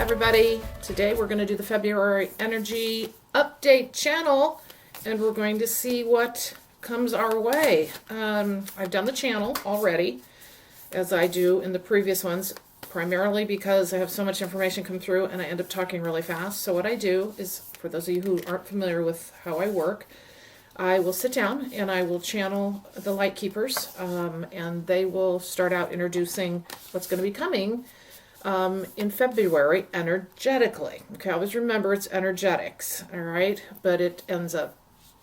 everybody. Today we're going to do the February energy update channel, and we're going to see what comes our way. I've done the channel already, as I do in the previous ones, primarily because I have so much information come through and I end up talking really fast. So what I do is, for those of you who aren't familiar with how I work, I will sit down and I will channel the light keepers, and they will start out introducing what's going to be coming in February energetically. Okay, always remember it's energetics, all right? But it ends up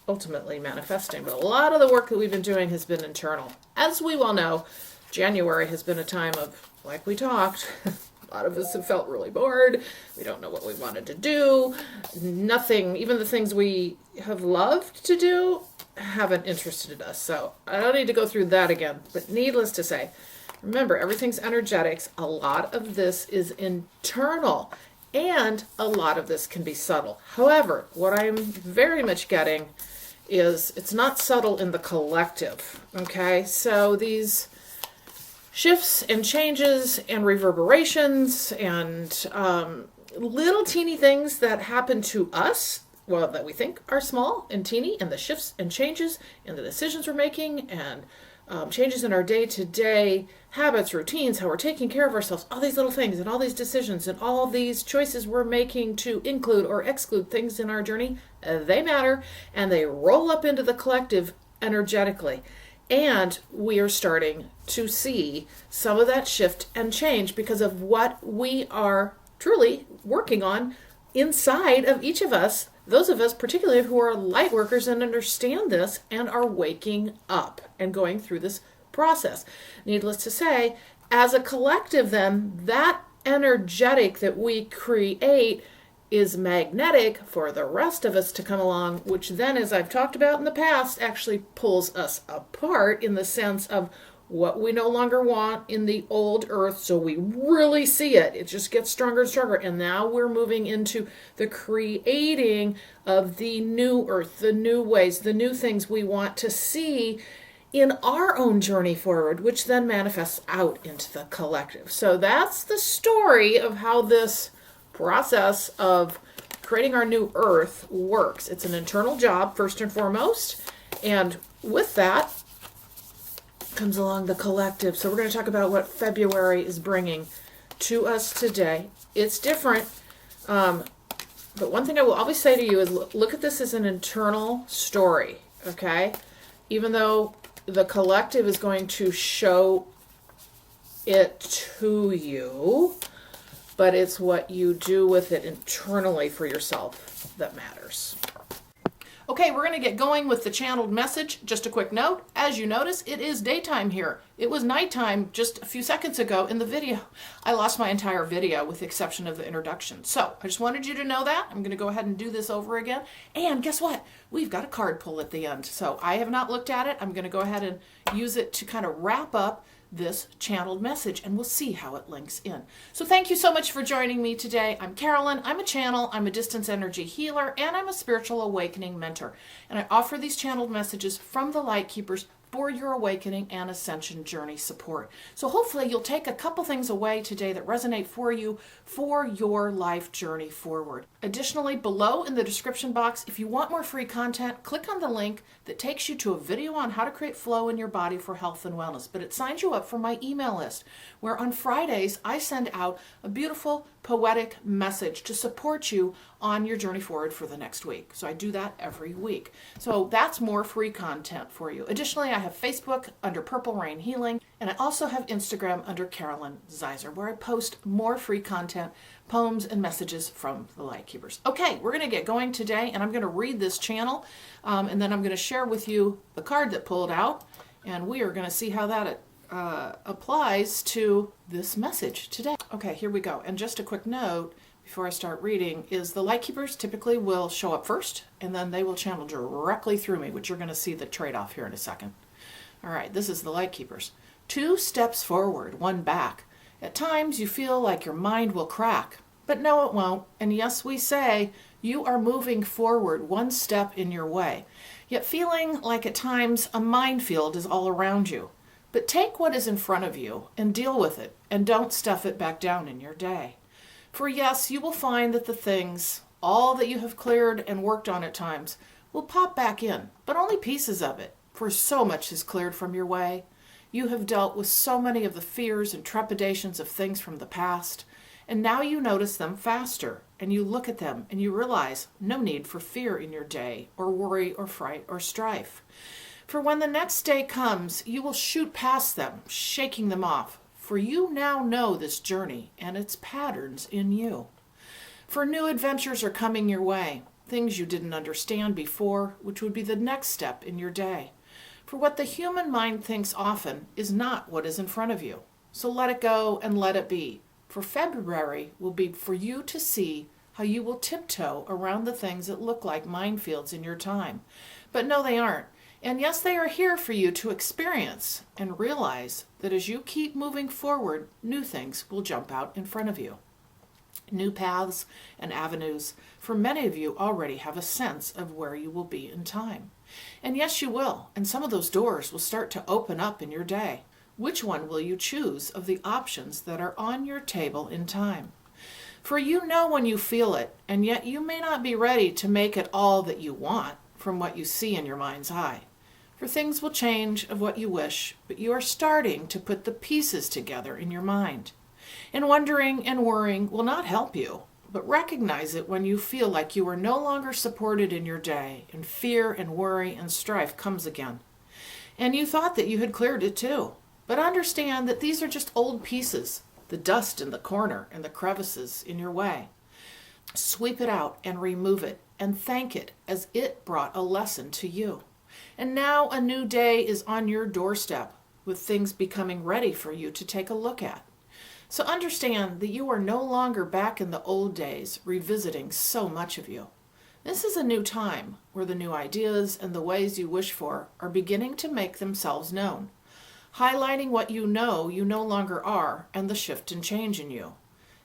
ultimately manifesting. But a lot of the work that we've been doing has been internal. As we well know, January has been a time of, like we talked, a lot of us have felt really bored. We don't know what we wanted to do. Nothing, even the things we have loved to do, haven't interested us. So I don't need to go through that again. But needless to say, remember, everything's energetics. A lot of this is internal, and a lot of this can be subtle. However, what I'm very much getting is it's not subtle in the collective, okay? So these shifts and changes and reverberations and little teeny things that happen to us, well, that we think are small and teeny, and the shifts and changes and the decisions we're making and changes in our day-to-day habits, routines, how we're taking care of ourselves, all these little things and all these decisions and all these choices we're making to include or exclude things in our journey, they matter, and they roll up into the collective energetically. And we are starting to see some of that shift and change because of what we are truly working on inside of each of us, those of us particularly who are light workers and understand this and are waking up and going through this process. Needless to say, as a collective then, that energetic that we create is magnetic for the rest of us to come along, which then, as I've talked about in the past, actually pulls us apart in the sense of what we no longer want in the old earth. So we really see it. It just gets stronger and stronger. And now we're moving into the creating of the new earth, the new ways, the new things we want to see in our own journey forward, which then manifests out into the collective. So that's the story of how this process of creating our new earth works. It's an internal job, first and foremost. And with that comes along the collective. So we're going to talk about what February is bringing to us today. It's different. But one thing I will always say to you is look at this as an internal story, okay? Even though the collective is going to show it to you, but it's what you do with it internally for yourself that matters. Okay, we're going to get going with the channeled message. Just a quick note, as you notice, it is daytime here. It was nighttime just a few seconds ago in the video. I lost my entire video with the exception of the introduction. So I just wanted you to know that. I'm going to go ahead and do this over again. And guess what? We've got a card pull at the end. So I have not looked at it. I'm going to go ahead and use it to kind of wrap up this channeled message, and we'll see how it links in. So thank you so much for joining me today. I'm Carolyn. I'm a channel, I'm a distance energy healer, and I'm a spiritual awakening mentor. And I offer these channeled messages from the Light Keepers for your awakening and ascension journey support. So hopefully you'll take a couple things away today that resonate for you for your life journey forward. Additionally, below in the description box, if you want more free content, click on the link that takes you to a video on how to create flow in your body for health and wellness. But it signs you up for my email list, where on Fridays I send out a beautiful poetic message to support you on your journey forward for the next week. So I do that every week. So that's more free content for you. Additionally, I have Facebook under Purple Rain Healing, and I also have Instagram under Carolyn Zaiser, where I post more free content, poems, and messages from the Light Keepers. Okay, we're going to get going today, and I'm going to read this channel, and then I'm going to share with you the card that pulled out, and we are going to see how that applies to this message today. Okay, here we go. And just a quick note before I start reading is the Light Keepers typically will show up first, and then they will channel directly through me, which you're going to see the trade-off here in a second. All right, this is the Light Keepers. 2 steps forward, 1 back. At times you feel like your mind will crack, but no, it won't. And yes, we say you are moving forward 1 step in your way, yet feeling like at times a minefield is all around you. But take what is in front of you and deal with it, and don't stuff it back down in your day. For yes, you will find that the things, all that you have cleared and worked on at times, will pop back in, but only pieces of it, for so much is cleared from your way. You have dealt with so many of the fears and trepidations of things from the past, and now you notice them faster, and you look at them and you realize no need for fear in your day, or worry or fright or strife. For when the next day comes, you will shoot past them, shaking them off, for you now know this journey and its patterns in you. For new adventures are coming your way, things you didn't understand before, which would be the next step in your day. For what the human mind thinks often is not what is in front of you. So let it go and let it be. For February will be for you to see how you will tiptoe around the things that look like minefields in your time. But no, they aren't. And yes, they are here for you to experience and realize that as you keep moving forward, new things will jump out in front of you. New paths and avenues, for many of you already have a sense of where you will be in time. And yes, you will, and some of those doors will start to open up in your day. Which one will you choose of the options that are on your table in time? For you know when you feel it, and yet you may not be ready to make it all that you want from what you see in your mind's eye. For things will change of what you wish, but you are starting to put the pieces together in your mind. And wondering and worrying will not help you, but recognize it when you feel like you are no longer supported in your day, and fear and worry and strife comes again. And you thought that you had cleared it too. But understand that these are just old pieces, the dust in the corner and the crevices in your way. Sweep it out and remove it and thank it as it brought a lesson to you. And now a new day is on your doorstep with things becoming ready for you to take a look at. So understand that you are no longer back in the old days revisiting so much of you. This is a new time where the new ideas and the ways you wish for are beginning to make themselves known, highlighting what you know no longer are and the shift and change in you.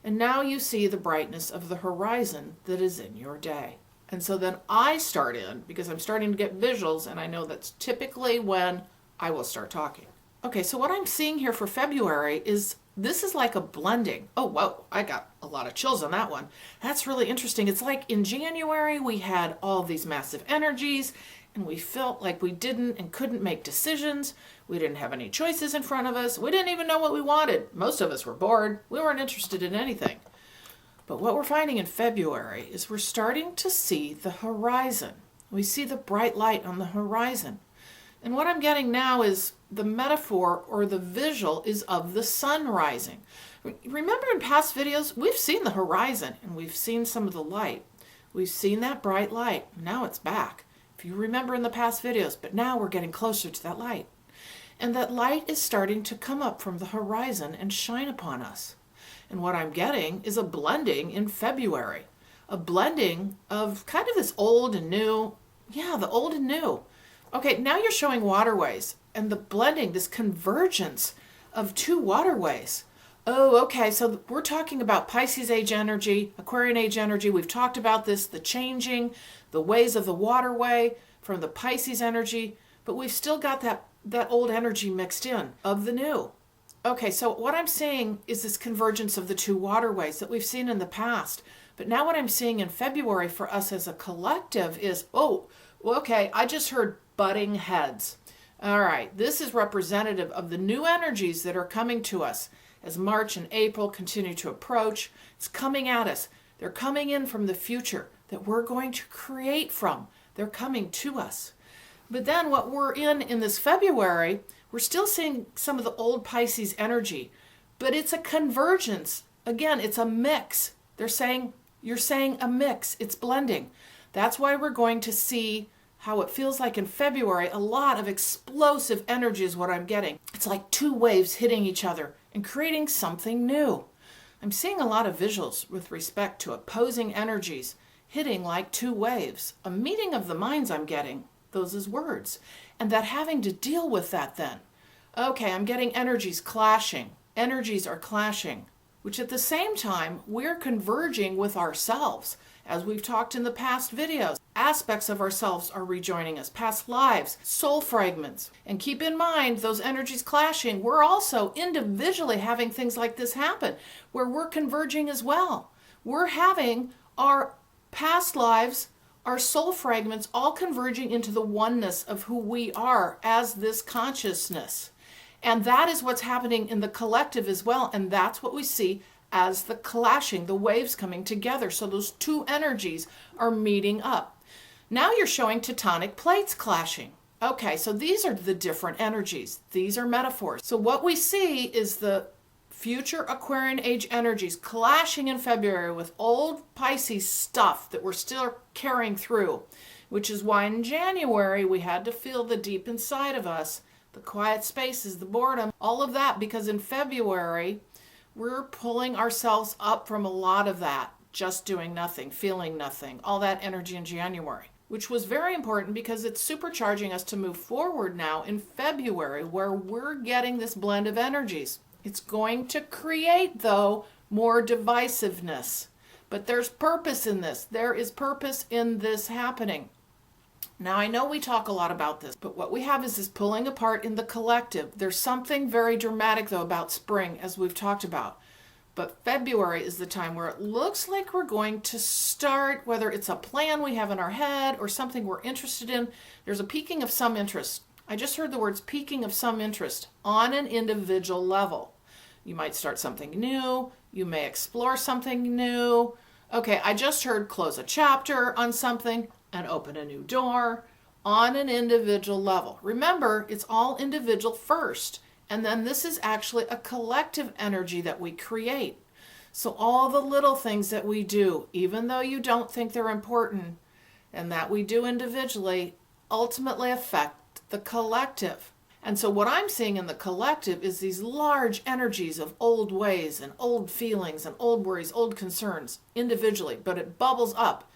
And now you see the brightness of the horizon that is in your day. And so then I start in, because I'm starting to get visuals, and I know that's typically when I will start talking. Okay, so what I'm seeing here for February is this is like a blending. Oh, whoa, I got a lot of chills on that one. That's really interesting. It's like in January we had all these massive energies, and we felt like we didn't and couldn't make decisions. We didn't have any choices in front of us. We didn't even know what we wanted. Most of us were bored. We weren't interested in anything. But what we're finding in February is we're starting to see the horizon. We see the bright light on the horizon. And what I'm getting now is the metaphor or the visual is of the sun rising. Remember in past videos, we've seen the horizon and we've seen some of the light. We've seen that bright light. Now it's back. If you remember in the past videos, but now we're getting closer to that light. And that light is starting to come up from the horizon and shine upon us. And what I'm getting is a blending in February. A blending of kind of this old and new. Yeah, the old and new. Okay, now you're showing waterways and the blending, this convergence of two waterways. Oh, okay, so we're talking about Pisces age energy, Aquarian age energy. We've talked about this, the changing, the ways of the waterway from the Pisces energy, but we've still got that old energy mixed in of the new. Okay, so what I'm seeing is this convergence of the two waterways that we've seen in the past. But now what I'm seeing in February for us as a collective is, okay, I just heard butting heads. All right, this is representative of the new energies that are coming to us as March and April continue to approach. It's coming at us. They're coming in from the future that we're going to create from. They're coming to us. But then what we're in this February, we're still seeing some of the old Pisces energy, but it's a convergence. Again, it's a mix. You're saying a mix. It's blending. That's why we're going to see how it feels like in February, a lot of explosive energy is what I'm getting. It's like two waves hitting each other and creating something new. I'm seeing a lot of visuals with respect to opposing energies hitting like two waves. A meeting of the minds I'm getting, those as words. And that having to deal with that then. Okay, I'm getting energies clashing. Energies are clashing, which at the same time, we're converging with ourselves. As we've talked in the past videos, aspects of ourselves are rejoining us, past lives, soul fragments. And keep in mind, those energies clashing, we're also individually having things like this happen, where we're converging as well. we're having our past lives, our soul fragments all converging into the oneness of who we are as this consciousness. And that is what's happening in the collective as well. And that's what we see as the clashing, the waves coming together. So those two energies are meeting up. Now you're showing tectonic plates clashing. Okay, so these are the different energies. These are metaphors. So what we see is the future Aquarian age energies clashing in February with old Pisces stuff that we're still carrying through, which is why in January we had to feel the deep inside of us, the quiet spaces, the boredom, all of that, because in February we're pulling ourselves up from a lot of that, just doing nothing, feeling nothing, all that energy in January, which was very important because it's supercharging us to move forward now in February, where we're getting this blend of energies. It's going to create, though, more divisiveness. But there's purpose in this. There is purpose in this happening. Now, I know we talk a lot about this, but what we have is this pulling apart in the collective. There's something very dramatic, though, about spring, as we've talked about. But February is the time where it looks like we're going to start, whether it's a plan we have in our head or something we're interested in, there's a peaking of some interest. I just heard the words peaking of some interest on an individual level. You might start something new. You may explore something new. Okay, I just heard close a chapter on something and open a new door on an individual level. Remember, it's all individual first. And then this is actually a collective energy that we create. So all the little things that we do, even though you don't think they're important, and that we do individually, ultimately affect the collective. And so what I'm seeing in the collective is these large energies of old ways and old feelings and old worries, old concerns individually, but it bubbles up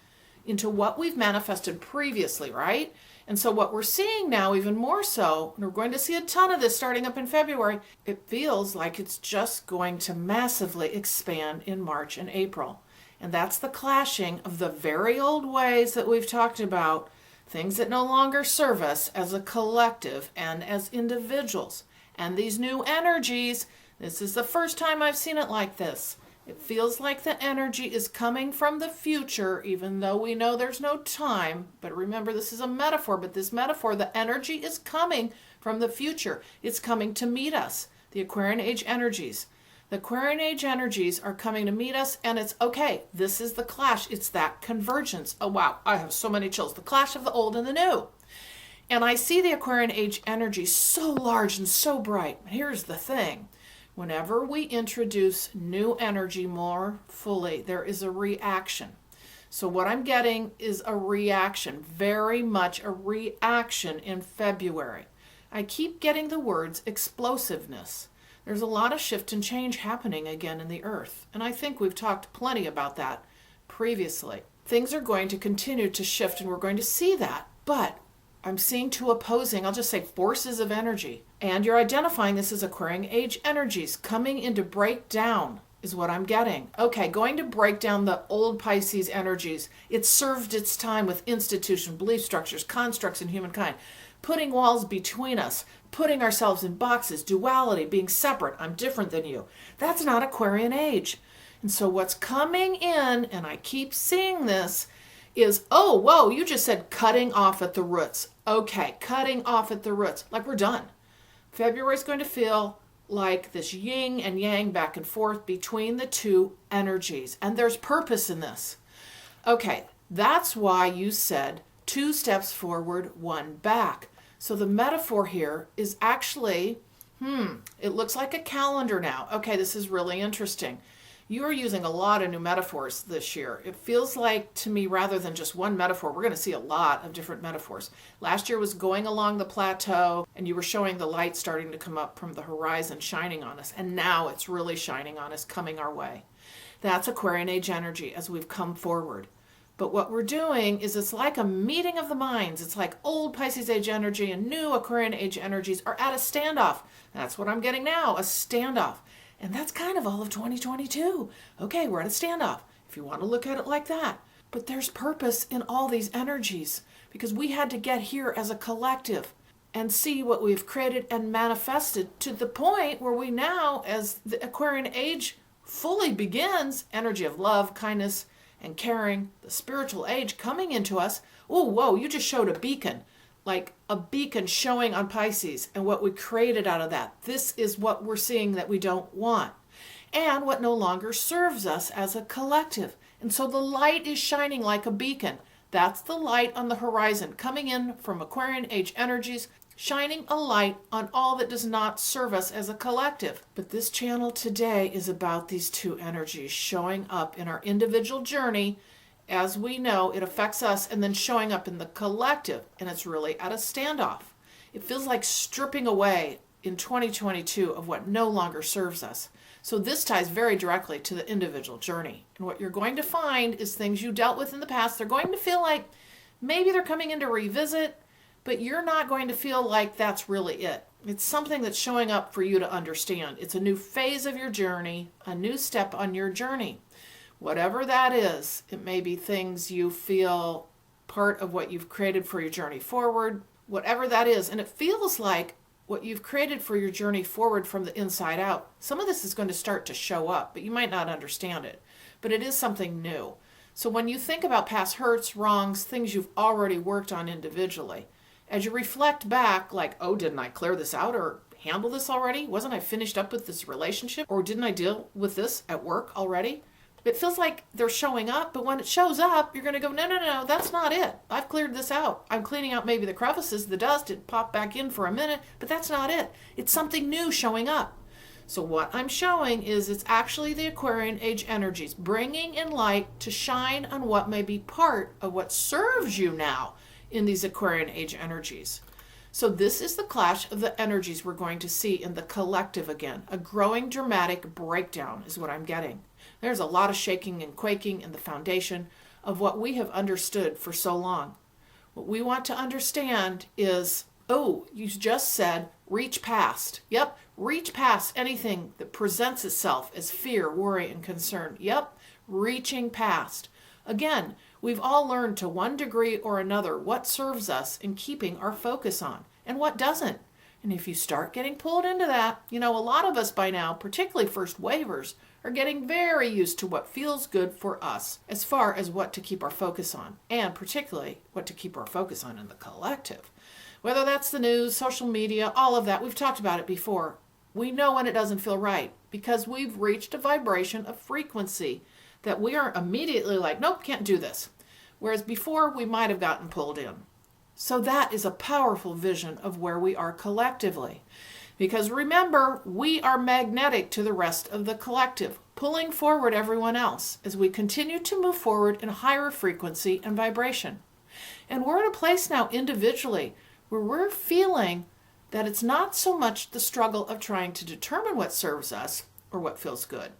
into what we've manifested previously, right? And so what we're seeing now, even more so, and we're going to see a ton of this starting up in February, it feels like it's just going to massively expand in March and April. And that's the clashing of the very old ways that we've talked about, things that no longer serve us as a collective and as individuals. And these new energies, this is the first time I've seen it like this. It feels like the energy is coming from the future, even though we know there's no time. But remember, this is a metaphor, but this metaphor, the energy is coming from the future. It's coming to meet us, the Aquarian age energies. The Aquarian age energies are coming to meet us, and it's okay. This is the clash. It's that convergence. Oh, wow, I have so many chills. The clash of the old and the new. And I see the Aquarian age energy so large and so bright. Here's the thing. Whenever we introduce new energy more fully, there is a reaction. So what I'm getting is a reaction, very much a reaction in February. I keep getting the words explosiveness. There's a lot of shift and change happening again in the earth. And I think we've talked plenty about that previously. Things are going to continue to shift, and we're going to see that. But I'm seeing two opposing, I'll just say, forces of energy. And you're identifying this as Aquarian age energies coming into breakdown is what I'm getting. Okay, going to break down the old Pisces energies. It served its time with institution, belief structures, constructs in humankind, putting walls between us, putting ourselves in boxes, duality, being separate. I'm different than you. That's not Aquarian age. And so what's coming in, and I keep seeing this, is, oh, whoa, you just said cutting off at the roots. Okay, cutting off at the roots, like we're done. February is going to feel like this yin and yang back and forth between the two energies. And there's purpose in this. Okay, that's why you said 2 steps forward, 1 back. So the metaphor here is actually, it looks like a calendar now. Okay, this is really interesting. You are using a lot of new metaphors this year. It feels like to me, rather than just one metaphor, we're going to see a lot of different metaphors. Last year was going along the plateau, and you were showing the light starting to come up from the horizon, shining on us. And now it's really shining on us, coming our way. That's Aquarian age energy as we've come forward. But what we're doing is it's like a meeting of the minds. It's like old Pisces age energy and new Aquarian age energies are at a standoff. That's what I'm getting now, a standoff. And that's kind of all of 2022. Okay, we're at a standoff, if you want to look at it like that. But there's purpose in all these energies because we had to get here as a collective and see what we've created and manifested to the point where we now, as the Aquarian age fully begins, energy of love, kindness, and caring, the spiritual age coming into us. Oh, whoa, you just showed a beacon, like a beacon showing on Pisces and what we created out of that. This is what we're seeing that we don't want and what no longer serves us as a collective. And so the light is shining like a beacon. That's the light on the horizon coming in from Aquarian age energies, shining a light on all that does not serve us as a collective. But this channel today is about these two energies showing up in our individual journey. As we know, it affects us and then showing up in the collective, and it's really at a standoff. It feels like stripping away in 2022 of what no longer serves us. So this ties very directly to the individual journey. And what you're going to find is things you dealt with in the past. They're going to feel like maybe they're coming in to revisit, but you're not going to feel like that's really it. It's something that's showing up for you to understand. It's a new phase of your journey, a new step on your journey. Whatever that is, it may be things you feel part of what you've created for your journey forward, whatever that is. And it feels like what you've created for your journey forward from the inside out. Some of this is going to start to show up, but you might not understand it. But it is something new. So when you think about past hurts, wrongs, things you've already worked on individually, as you reflect back, like, oh, didn't I clear this out or handle this already? Wasn't I finished up with this relationship? Or didn't I deal with this at work already? It feels like they're showing up, but when it shows up, you're going to go, no, that's not it. I've cleared this out. I'm cleaning out maybe the crevices, the dust, it popped back in for a minute, but that's not it. It's something new showing up. So what I'm showing is it's actually the Aquarian age energies bringing in light to shine on what may be part of what serves you now in these Aquarian age energies. So this is the clash of the energies we're going to see in the collective again. A growing dramatic breakdown is what I'm getting. There's a lot of shaking and quaking in the foundation of what we have understood for so long. What we want to understand is, oh, you just said reach past. Yep, reach past anything that presents itself as fear, worry, and concern. Yep, reaching past. Again, we've all learned to one degree or another what serves us in keeping our focus on and what doesn't. And if you start getting pulled into that, a lot of us by now, particularly first wavers, are getting very used to what feels good for us as far as what to keep our focus on, and particularly what to keep our focus on in the collective. Whether that's the news, social media, all of that, we've talked about it before. We know when it doesn't feel right because we've reached a vibration of frequency that we are immediately like, nope, can't do this. Whereas before we might have gotten pulled in. So that is a powerful vision of where we are collectively. Because remember, we are magnetic to the rest of the collective, pulling forward everyone else as we continue to move forward in higher frequency and vibration. And we're in a place now individually where we're feeling that it's not so much the struggle of trying to determine what serves us or what feels good.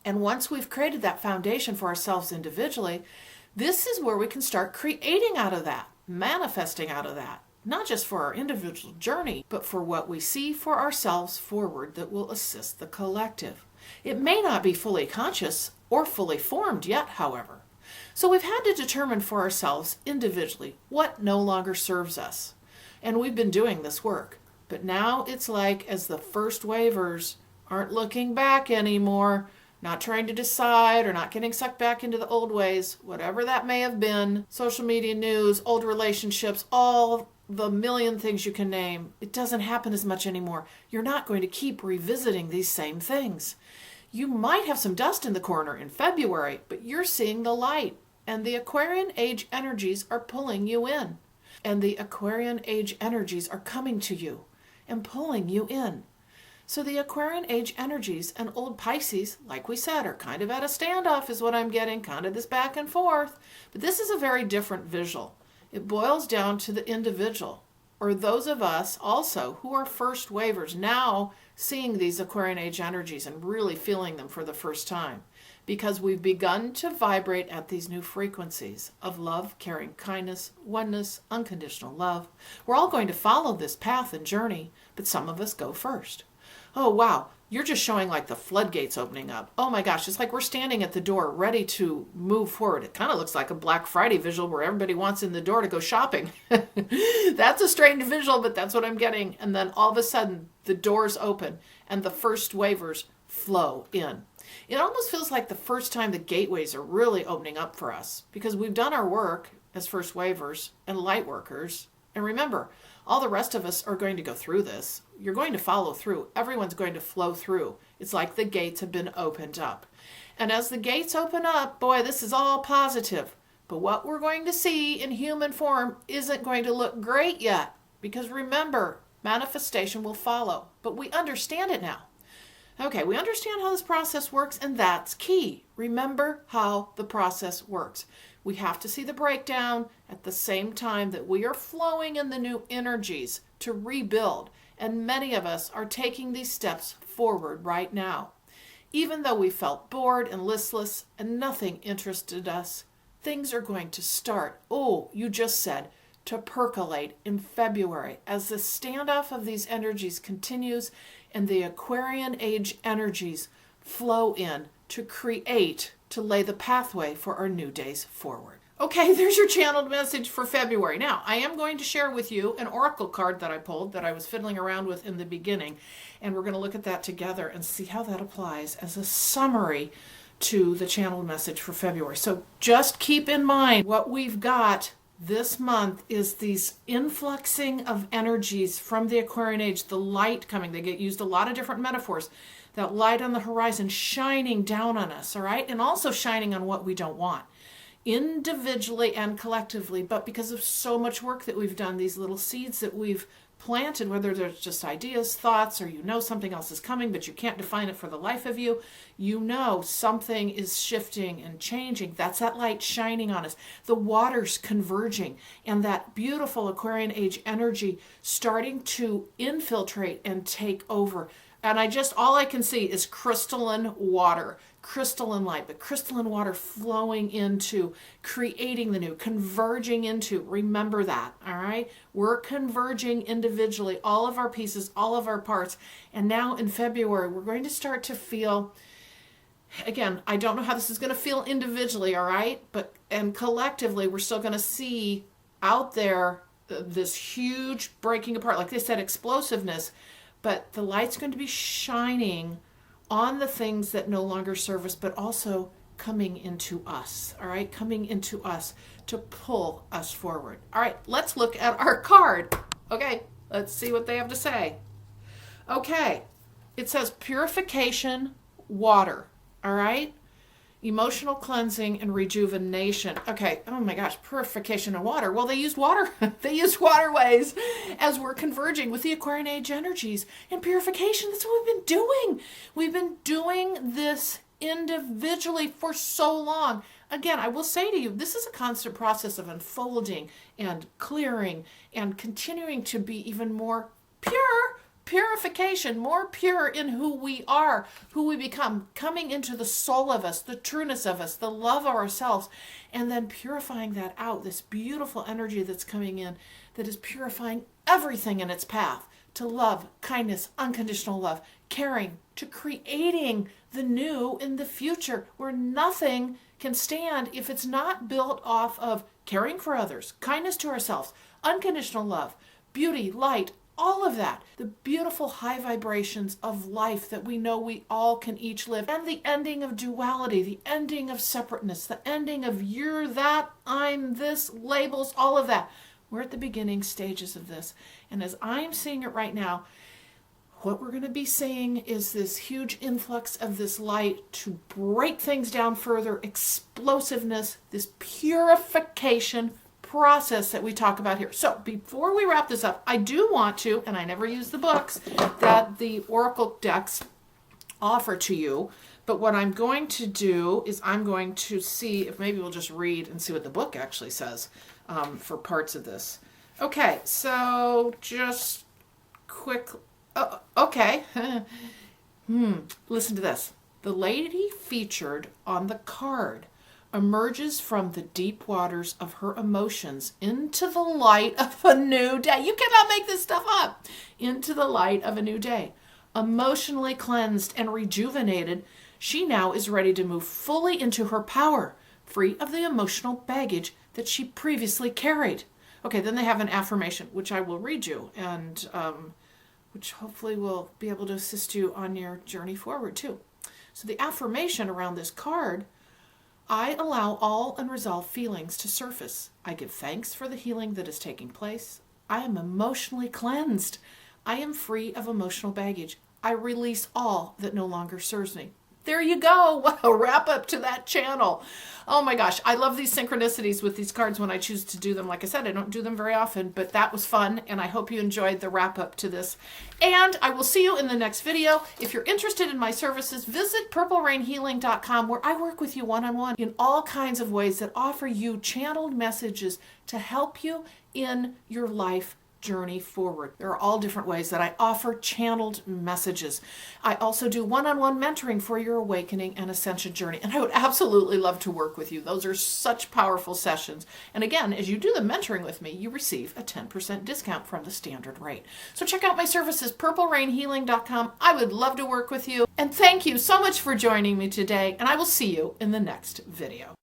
And once we've created that foundation for ourselves individually, this is where we can start creating out of that, manifesting out of that. Not just for our individual journey, but for what we see for ourselves forward that will assist the collective. It may not be fully conscious or fully formed yet, however. So we've had to determine for ourselves individually what no longer serves us. And we've been doing this work. But now it's like as the first wavers aren't looking back anymore, not trying to decide or not getting sucked back into the old ways, whatever that may have been, social media news, old relationships, all the million things you can name, it doesn't happen as much anymore. You're not going to keep revisiting these same things. You might have some dust in the corner in February, but you're seeing the light, and the Aquarian age energies are pulling you in. And the Aquarian age energies are coming to you and pulling you in. So the Aquarian age energies and old Pisces, like we said, are kind of at a standoff is what I'm getting, kind of this back and forth. But this is a very different visual. It boils down to the individual, or those of us also who are first wavers now seeing these Aquarian age energies and really feeling them for the first time, because we've begun to vibrate at these new frequencies of love, caring, kindness, oneness, unconditional love. We're all going to follow this path and journey, but some of us go first. Oh, wow. You're just showing like the floodgates opening up. Oh my gosh, it's like we're standing at the door ready to move forward. It kind of looks like a Black Friday visual where everybody wants in the door to go shopping. That's a strange visual, but that's what I'm getting. And then all of a sudden, the doors open and the first wavers flow in. It almost feels like the first time the gateways are really opening up for us because we've done our work as first wavers and light workers. And remember, all the rest of us are going to go through this. You're going to follow through. Everyone's going to flow through. It's like the gates have been opened up. And as the gates open up, boy, this is all positive. But what we're going to see in human form isn't going to look great yet. Because remember, manifestation will follow. But we understand it now. Okay, we understand how this process works, and that's key. Remember how the process works. We have to see the breakdown at the same time that we are flowing in the new energies to rebuild. And many of us are taking these steps forward right now. Even though we felt bored and listless and nothing interested us, things are going to start, you just said, to percolate in February as the standoff of these energies continues and the Aquarian age energies flow in to create, to lay the pathway for our new days forward. Okay, there's your channeled message for February. Now, I am going to share with you an oracle card that I pulled that I was fiddling around with in the beginning, and we're going to look at that together and see how that applies as a summary to the channeled message for February. So just keep in mind what we've got this month is these influxing of energies from the Aquarian age, the light coming. They get used a lot of different metaphors. That light on the horizon shining down on us, all right? And also shining on what we don't want, individually and collectively. But because of so much work that we've done, these little seeds that we've planted, whether there's just ideas, thoughts, or you know something else is coming, but you can't define it for the life of you, you know something is shifting and changing. That's that light shining on us. The water's converging, and that beautiful Aquarian age energy starting to infiltrate and take over. And all I can see is crystalline water, crystalline light, but crystalline water flowing into, creating the new, converging into. Remember that, all right? We're converging individually, all of our pieces, all of our parts. And now in February, we're going to start to feel, again, I don't know how this is going to feel individually, all right? And collectively, we're still going to see out there this huge breaking apart, like they said, explosiveness. But the light's going to be shining on the things that no longer serve us, but also coming into us, all right? Coming into us to pull us forward. All right, let's look at our card. Okay, let's see what they have to say. Okay, it says purification, water, all right? Emotional cleansing and rejuvenation. Okay, oh my gosh, purification and water. Well, they used water. They used waterways as we're converging with the Aquarian age energies. And purification, that's what we've been doing. We've been doing this individually for so long. Again, I will say to you, this is a constant process of unfolding and clearing and continuing to be even more pure. Purification, more pure in who we are, who we become, coming into the soul of us, the trueness of us, the love of ourselves, and then purifying that out, this beautiful energy that's coming in that is purifying everything in its path to love, kindness, unconditional love, caring, to creating the new in the future where nothing can stand if it's not built off of caring for others, kindness to ourselves, unconditional love, beauty, light, all of that, the beautiful high vibrations of life that we know we all can each live, and the ending of duality, the ending of separateness, the ending of you're that, I'm this, labels, all of that. We're at the beginning stages of this. And as I'm seeing it right now, what we're going to be seeing is this huge influx of this light to break things down further, explosiveness, this purification process that we talk about here. So before we wrap this up, I do want to, and I never use the books that the oracle decks offer to you, but what I'm going to do is I'm going to see if maybe we'll just read and see what the book actually says for parts of this. Okay, so just quick, okay. Listen to this. The lady featured on the card emerges from the deep waters of her emotions into the light of a new day. You cannot make this stuff up. Into the light of a new day. Emotionally cleansed and rejuvenated, she now is ready to move fully into her power, free of the emotional baggage that she previously carried. Okay, then they have an affirmation, which I will read you, and which hopefully will be able to assist you on your journey forward too. So the affirmation around this card: I allow all unresolved feelings to surface. I give thanks for the healing that is taking place. I am emotionally cleansed. I am free of emotional baggage. I release all that no longer serves me. There you go. What a wrap up to that channel. Oh my gosh. I love these synchronicities with these cards when I choose to do them. Like I said, I don't do them very often, but that was fun. And I hope you enjoyed the wrap up to this. And I will see you in the next video. If you're interested in my services, visit purplerainhealing.com, where I work with you one-on-one in all kinds of ways that offer you channeled messages to help you in your life journey forward. There are all different ways that I offer channeled messages. I also do one-on-one mentoring for your awakening and ascension journey, and I would absolutely love to work with you. Those are such powerful sessions. And again, as you do the mentoring with me, you receive a 10% discount from the standard rate. So check out my services, purplerainhealing.com. I would love to work with you. And thank you so much for joining me today, and I will see you in the next video.